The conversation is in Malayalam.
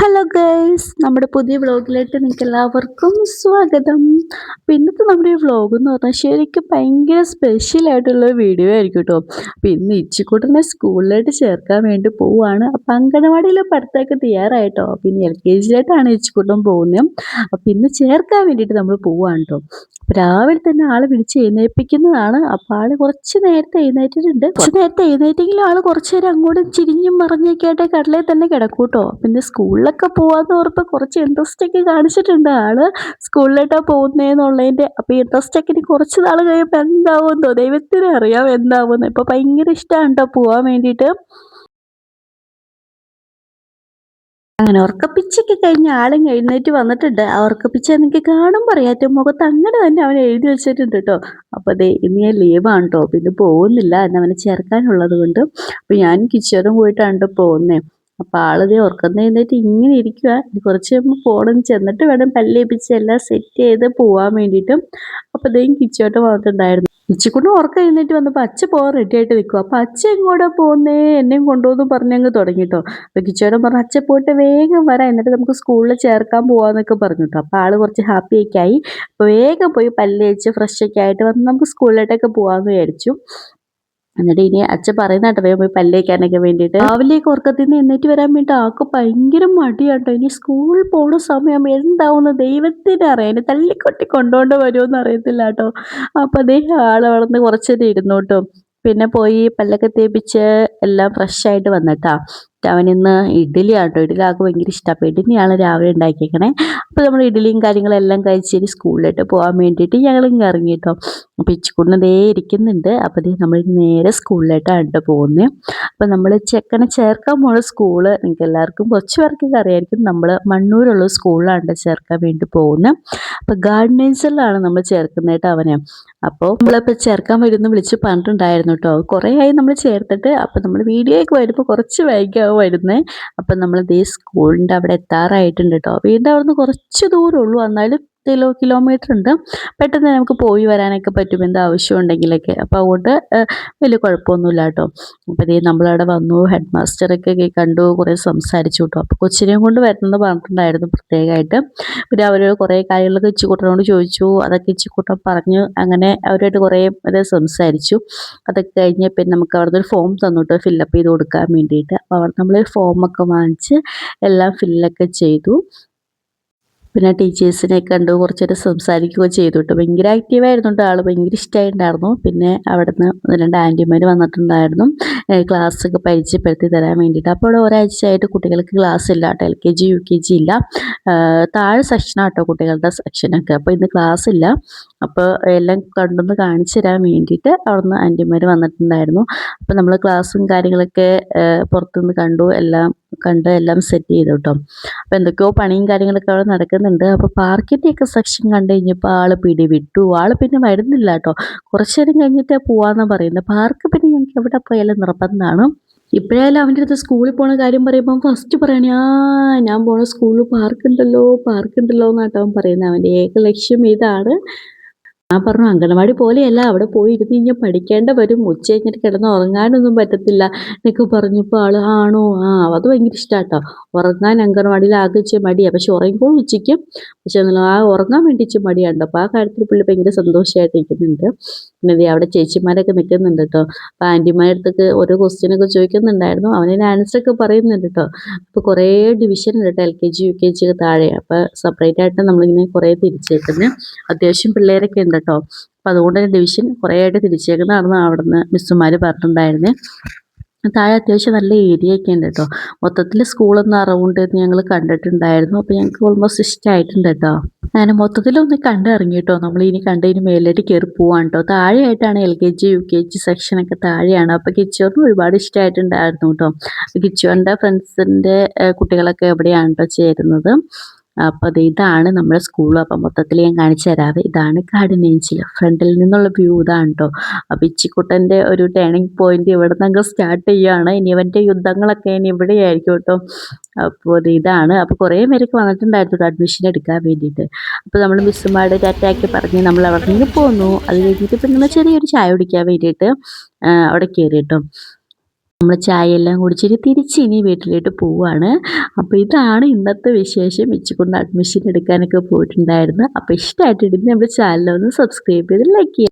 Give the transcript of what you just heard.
ഹലോ ഗൈസ്, നമ്മുടെ പുതിയ വ്ളോഗിലേക്ക് നിങ്ങൾക്ക് എല്ലാവർക്കും സ്വാഗതം. അപ്പോൾ ഇന്നത്തെ നമ്മുടെ ഈ വ്ളോഗ് എന്ന് പറഞ്ഞാൽ ശരിക്കും ഭയങ്കര സ്പെഷ്യൽ ആയിട്ടുള്ള വീഡിയോ ആയിരിക്കും കേട്ടോ. അപ്പോൾ ഇന്ന് ഇച്ചിക്കുട്ടനെ സ്കൂളിലായിട്ട് ചേർക്കാൻ വേണ്ടി പോവുകയാണ്. അപ്പോൾ അംഗനവാടിയിലെ പഠിത്തമൊക്കെ തയ്യാറായിട്ടോ. പിന്നെ LKG-യിലായിട്ടാണ് ഇച്ചിക്കുട്ടൻ പോകുന്നത്. അപ്പോൾ ഇന്ന് ചേർക്കാൻ വേണ്ടിയിട്ട് നമ്മൾ പോവുകയാണ് കേട്ടോ. അപ്പോൾ രാവിലെ തന്നെ ആളെ വിളിച്ച് എഴുന്നേൽപ്പിക്കുന്നതാണ്. അപ്പോൾ ആൾ കുറച്ച് നേരത്തെ എഴുന്നേറ്റിട്ടുണ്ട്. കുറച്ച് നേരത്തെ എഴുന്നേറ്റെങ്കിലും ആൾ കുറച്ച് നേരം അങ്ങോട്ടും ചിരിഞ്ഞും മറിഞ്ഞൊക്കെ ആയിട്ട് കടലയിൽ തന്നെ കിടക്കും കേട്ടോ. പിന്നെ സ്കൂളിലൊക്കെ പോവാന്ന് ഓർപ്പോൾ കുറച്ച് ഇൻട്രസ്റ്റ് ഒക്കെ കാണിച്ചിട്ടുണ്ട് ആള്. സ്കൂളിലോട്ടാണ് പോകുന്നതെന്നുള്ളതിൻ്റെ. അപ്പോൾ ഇൻട്രസ്റ്റ് ഒക്കെ ഇനി കുറച്ച് നാൾ കഴിയുമ്പോൾ എന്താവുമെന്നോ ദൈവത്തിന് അറിയാം എന്താവുമെന്ന്. ഇപ്പോൾ ഭയങ്കര ഇഷ്ടമാണ് കേട്ടോ പോകാൻ വേണ്ടിയിട്ട്. അങ്ങനെ ഉറക്കപ്പിച്ചൊക്കെ കഴിഞ്ഞ് ആളും എഴുന്നേറ്റ് വന്നിട്ടുണ്ട്. ആ ഉറക്കപ്പിച്ച എനിക്ക് കാണുമ്പോൾ അറിയാം മുഖത്ത് അങ്ങനെ തന്നെ അവൻ എഴുതി വെച്ചിട്ടുണ്ട് കേട്ടോ. അപ്പോൾ അതെ ഇന്ന് ഞാൻ ലീവാണ് കേട്ടോ. പിന്നെ പോകുന്നില്ല എന്ന് അവനെ ചേർക്കാനുള്ളത് കൊണ്ട്. അപ്പോൾ ഞാൻ കിച്ചണും പോയിട്ടാണ് പോകുന്നത്. അപ്പോൾ ആളിതേ ഉറക്കം എഴുന്നേറ്റ് ഇങ്ങനെ ഇരിക്കുക. കുറച്ച് കഴിയുമ്പോൾ പോകണം, ചെന്നിട്ട് വേണം പല്ലേപ്പിച്ച് എല്ലാം സെറ്റ് ചെയ്ത് പോകാൻ വേണ്ടിയിട്ടും. അപ്പോൾ ഇതേയും കിച്ചോട്ട് വന്നിട്ടുണ്ടായിരുന്നു. ഇച്ചിക്കൊണ്ട് ഉറക്കം എഴുന്നേറ്റ് വന്നപ്പോൾ അച്ഛ പോകാൻ റെഡി ആയിട്ട് നിൽക്കും. അപ്പോൾ അച്ഛ എങ്ങോട്ടാ പോകുന്നേ എന്നെയും കൊണ്ടുപോകുന്നു പറഞ്ഞങ്ങ് തുടങ്ങിട്ടോ. അപ്പോൾ കിച്ചോടൻ പറഞ്ഞു അച്ഛ പോയിട്ട് വേഗം വരാം, എന്നിട്ട് നമുക്ക് സ്കൂളിൽ ചേർക്കാൻ പോകാമെന്നൊക്കെ പറഞ്ഞിട്ടോ. അപ്പോൾ ആൾ കുറച്ച് ഹാപ്പിയൊക്കെ ആയി. അപ്പോൾ വേഗം പോയി പല്ല് തേച്ച് ഫ്രഷൊക്കെ ആയിട്ട് വന്ന് നമുക്ക് സ്കൂളിലോട്ടൊക്കെ പോകാമെന്ന് വിചാരിച്ചു. എന്നിട്ട് ഇനി അച്ഛൻ പറയുന്ന കേട്ടോ വേഗം പോയി പല്ല് തേക്കാനൊക്കെ വേണ്ടിയിട്ട്. രാവിലേക്ക് ഉറക്കത്തിൽ നിന്ന് എഴുന്നേറ്റ് വരാൻ വേണ്ടി ആൾക്ക് ഭയങ്കര മടിയാട്ടോ. ഇനി സ്കൂളിൽ പോകുന്ന സമയം എന്താവുന്ന ദൈവത്തിന് അറിയാം. ഇനി തല്ലിക്കൊട്ടി കൊണ്ടുകൊണ്ട് വരുമെന്ന് അറിയത്തില്ല കേട്ടോ. അപ്പോൾ അദ്ദേഹം അവിടെ നിന്ന് കുറച്ചേരം ഇരുന്നു കേട്ടോ. പിന്നെ പോയി പല്ലൊക്കെ തേപ്പിച്ച് എല്ലാം ഫ്രഷ് ആയിട്ട് വന്നിട്ടാ. അവനിന്ന് ഇഡ്ഡലിയാണ് കേട്ടോ. ഇഡ്ഡലി ആൾക്ക് ഭയങ്കര ഇഷ്ടമാണ്. അപ്പോൾ ഇഡ്ഡലിയാണ് രാവിലെ ഉണ്ടാക്കിയേക്കണേ. അപ്പോൾ നമ്മൾ ഇഡ്ഡലിയും കാര്യങ്ങളെല്ലാം കഴിച്ചിട്ട് സ്കൂളിലോട്ട് പോകാൻ വേണ്ടിയിട്ട് ഞങ്ങളിങ്ങ് ഇറങ്ങി കേട്ടോ. അപ്പോൾ ഇച്ചിക്കൂടിന് ദേ ഇരിക്കുന്നുണ്ട്. അപ്പോൾ ദേ നമ്മൾ നേരെ സ്കൂളിലോട്ടാണ് പോകുന്നത്. അപ്പോൾ നമ്മൾ ചെക്കനെ ചേർക്കാൻ പോകുന്ന സ്കൂള് നിങ്ങൾക്ക് എല്ലാവർക്കും കുറച്ച് പേർക്കൊക്കെ അറിയായിരിക്കും. നമ്മൾ മണ്ണൂരുള്ള സ്കൂളിലാണ് ചേർക്കാൻ വേണ്ടി പോകുന്നത്. അപ്പോൾ ഗാർഡനേഴ്സിലാണ് നമ്മൾ ചേർക്കുന്നത് കേട്ടോ അവനെ. അപ്പോൾ നമ്മളിപ്പോൾ ചേർക്കാൻ വരുമെന്ന് വിളിച്ച് പറഞ്ഞിട്ടുണ്ടായിരുന്നു കേട്ടോ. കുറേ ആയി നമ്മൾ ചേർത്തിട്ട്. അപ്പോൾ നമ്മൾ വീഡിയോയൊക്കെ വരുമ്പോൾ കുറച്ച് വൈകിയാവും വരുന്നത്. അപ്പം നമ്മൾ ദേ സ്കൂളിൻ്റെ അവിടെ എത്താറായിട്ടുണ്ട് കേട്ടോ. വീടിൻ്റെ അവിടെ നിന്ന് കുറച്ച് ദൂരമുള്ളൂ, എന്നാലും കിലോമീറ്റർ ഉണ്ട്. പെട്ടെന്ന് നമുക്ക് പോയി വരാനൊക്കെ പറ്റും എന്ത് ആവശ്യം ഉണ്ടെങ്കിലൊക്കെ. അപ്പോൾ അതുകൊണ്ട് വലിയ കുഴപ്പമൊന്നുമില്ല കേട്ടോ. അപ്പോൾ ഇതേ നമ്മളവിടെ വന്നു, ഹെഡ് മാസ്റ്ററൊക്കെ കണ്ടു, കുറേ സംസാരിച്ചു കേട്ടോ. അപ്പോൾ കൊച്ചിനെയും കൊണ്ട് വരണമെന്ന് പറഞ്ഞിട്ടുണ്ടായിരുന്നു പ്രത്യേകമായിട്ട്. പിന്നെ അവർ കുറേ കാര്യങ്ങളൊക്കെ ഇച്ചിക്കൂട്ടനോട് ചോദിച്ചു. അതൊക്കെ ഇച്ചിക്കൂട്ടൻ പറഞ്ഞു. അങ്ങനെ അവരുമായിട്ട് കുറേ സംസാരിച്ചു. അതൊക്കെ കഴിഞ്ഞ് പിന്നെ നമുക്ക് അവിടെ നിന്ന് ഒരു ഫോം തന്നു കേട്ടോ ഫില്ലപ്പ് ചെയ്ത് കൊടുക്കാൻ വേണ്ടിയിട്ട്. അപ്പോൾ അവിടെ നമ്മൾ ഫോമൊക്കെ വാങ്ങിച്ച് എല്ലാം ഫില്ലൊക്കെ ചെയ്തു. പിന്നെ ടീച്ചേഴ്സിനെ കണ്ടു കുറച്ചേരം സംസാരിക്കുകയോ ചെയ്തു കേട്ടോ. ഭയങ്കര ആക്റ്റീവായിരുന്നു കേട്ടോ. ആൾ ഭയങ്കര ഇഷ്ടമായിട്ടുണ്ടായിരുന്നു. പിന്നെ അവിടെ നിന്ന് 2 ആൻറ്റിമാർ വന്നിട്ടുണ്ടായിരുന്നു ക്ലാസ്സൊക്കെ പരിചയപ്പെടുത്തി തരാൻ വേണ്ടിയിട്ട്. അപ്പോൾ അവിടെ ഒരാഴ്ചയായിട്ട് കുട്ടികൾക്ക് ക്ലാസ് ഇല്ല കേട്ടോ. LKG UKG ഇല്ല. താഴെ സെക്ഷനാണ് കേട്ടോ കുട്ടികളുടെ സെക്ഷനൊക്കെ. അപ്പോൾ ഇന്ന് ക്ലാസ് ഇല്ല. അപ്പോൾ എല്ലാം കണ്ടൊന്ന് കാണിച്ചു തരാൻ വേണ്ടിയിട്ട് അവിടുന്ന് ആൻറ്റിമാർ വന്നിട്ടുണ്ടായിരുന്നു. അപ്പോൾ നമ്മൾ ക്ലാസ്സും കാര്യങ്ങളൊക്കെ പുറത്തുനിന്ന് കണ്ടു, എല്ലാം കണ്ട് എല്ലാം സെറ്റ് ചെയ്തു കേട്ടോ. അപ്പോൾ എന്തൊക്കെയോ പണിയും കാര്യങ്ങളൊക്കെ അവിടെ നടക്കുന്നുണ്ട്. അപ്പോൾ പാർക്കിൻ്റെയൊക്കെ സെക്ഷൻ കണ്ടു കഴിഞ്ഞപ്പോൾ ആൾ പിടിവിട്ടു. ആൾ പിന്നെ വരുന്നില്ല കേട്ടോ. കുറച്ച് നേരം കഴിഞ്ഞിട്ട് പോകാമെന്നാണ് പറയുന്നത്. പാർക്ക് പിന്നെ ഞങ്ങൾക്ക് എവിടെ പോയാലും നിർബന്ധമാണ്. ഇപ്പോഴായാലും അവൻ്റെ അടുത്ത് സ്കൂളിൽ പോണ കാര്യം പറയുമ്പോൾ ഫസ്റ്റ് പറയണേ ഞാൻ പോണ സ്കൂളിൽ പാർക്കുണ്ടല്ലോ എന്നാട്ടോ അവൻ പറയുന്നത്. അവൻ്റെ ഏക ലക്ഷ്യം ഇതാണ്. ഞാൻ പറഞ്ഞു അംഗനവാടി പോലെയല്ല, അവിടെ പോയി ഇരുന്ന് കഴിഞ്ഞാൽ പഠിക്കേണ്ട വരും, ഉച്ച കഴിഞ്ഞിട്ട് കിടന്ന് ഉറങ്ങാനൊന്നും പറ്റത്തില്ല എന്നൊക്കെ പറഞ്ഞപ്പോൾ ആൾ ആണോ അത് ഭയങ്കര ഇഷ്ടമാട്ടോ. ഉറങ്ങാൻ അംഗനവാടിയിൽ ആകെ ഇച്ചിരി മടിയാണ്. പക്ഷെ ഉറങ്ങിക്കോളും ഉച്ചയ്ക്ക്. പക്ഷെ ഉറങ്ങാൻ വേണ്ടി ഇച്ചിരി മടിയുണ്ട്. അപ്പോൾ ആ കാര്യത്തിൽ പുള്ളി ഭയങ്കര സന്തോഷമായിട്ട് ഇരിക്കുന്നുണ്ട്. പിന്നെ അവിടെ ചേച്ചിമാരൊക്കെ നിൽക്കുന്നുണ്ട് കേട്ടോ. അപ്പോൾ ആൻറ്റിമാരുടെ അടുത്തൊക്കെ ഓരോ ക്വസ്റ്റ്യനൊക്കെ ചോദിക്കുന്നുണ്ടായിരുന്നു. അവനതിന് ആൻസറൊക്കെ പറയുന്നുണ്ട് കേട്ടോ. അപ്പോൾ കുറേ ഡിവിഷൻ ഉണ്ട് കേട്ടോ. LKG UKG ഒക്കെ താഴെ. അപ്പോൾ സെപ്പറേറ്റ് ആയിട്ട് നമ്മളിങ്ങനെ കുറേ തിരിച്ചേക്കുന്നത്. അത്യാവശ്യം പിള്ളേരൊക്കെ ഉണ്ട് കേട്ടോ. അപ്പോൾ അതുകൊണ്ട് തന്നെ ഡിവിഷൻ കുറേ ആയിട്ട് തിരിച്ചേക്കുന്നതാണെന്ന് അവിടുന്ന് മിസ്സുമാർ പറഞ്ഞിട്ടുണ്ടായിരുന്നേ. താഴെ അത്യാവശ്യം നല്ല ഏരിയ ഒക്കെ ഉണ്ട് കേട്ടോ. മൊത്തത്തിൽ സ്കൂളൊന്ന് അറൗണ്ട് ഞങ്ങൾ കണ്ടിട്ടുണ്ടായിരുന്നു. അപ്പോൾ ഞങ്ങൾക്ക് ഓൾമോസ്റ്റ് ഇഷ്ടമായിട്ടുണ്ട് കേട്ടോ. അങ്ങനെ മൊത്തത്തിലൊന്ന് കണ്ടിറങ്ങി കേട്ടോ. നമ്മൾ ഇനി കണ്ടതിന് മേലോട്ട് കയറി പോവാണ് കേട്ടോ. താഴെയായിട്ടാണ് LKG UKG സെക്ഷനൊക്കെ താഴെയാണ്. അപ്പോൾ കിച്ചോറിന് ഒരുപാട് ഇഷ്ടമായിട്ടുണ്ടായിരുന്നു കേട്ടോ. കിച്ചോറിൻ്റെ ഫ്രണ്ട്സിൻ്റെ കുട്ടികളൊക്കെ എവിടെയാണ് കേട്ടോ ചേരുന്നത്. അപ്പോൾ ഇതാണ് നമ്മുടെ സ്കൂൾ. അപ്പം മൊത്തത്തിൽ ഞാൻ കാണിച്ചു തരാവേ. ഇതാണ് ഗാർഡനേജിൽ ഫ്രണ്ടിൽ നിന്നുള്ള വ്യൂ ഇതാണ് കേട്ടോ. അപ്പോൾ ഇച്ചിക്കുട്ടൻ്റെ ഒരു ടേണിംഗ് പോയിന്റ് ഇവിടെ നിന്ന് സ്റ്റാർട്ട് ചെയ്യുകയാണ്. ഇനി അവൻ്റെ യുദ്ധങ്ങളൊക്കെ ഇനി ഇവിടെയായിരിക്കും കേട്ടോ. അപ്പോൾ ഇതാണ്. അപ്പോൾ കുറേ പേരൊക്കെ വന്നിട്ടുണ്ടായിരുന്നു കേട്ടോ അഡ്മിഷൻ എടുക്കാൻ വേണ്ടിയിട്ട്. അപ്പോൾ നമ്മൾ മിസ്സുമാരുടെ ടാറ്റാക്കി പറഞ്ഞ് നമ്മൾ അവിടെ നിന്ന് പോന്നു. അത് കഴിഞ്ഞിട്ട് പിന്നെ ചെറിയൊരു ചായ കുടിക്കാൻ വേണ്ടിയിട്ട് അവിടെ കയറി കേട്ടോ. നമ്മൾ ചായ എല്ലാം കുടിച്ചിട്ട് തിരിച്ച് ഇനി വീട്ടിലോട്ട് പോവാണ്. അപ്പോൾ ഇതാണ് ഇന്നത്തെ വിശേഷം. മിച്ചുകൊണ്ട് അഡ്മിഷൻ എടുക്കാനൊക്കെ പോയിട്ടുണ്ടായിരുന്നു. അപ്പോൾ ഇഷ്ടമായിട്ടുണ്ടെങ്കിൽ നമ്മുടെ ചാനൽ ഒന്ന് സബ്സ്ക്രൈബ് ചെയ്ത് ലൈക്ക് ചെയ്യുക.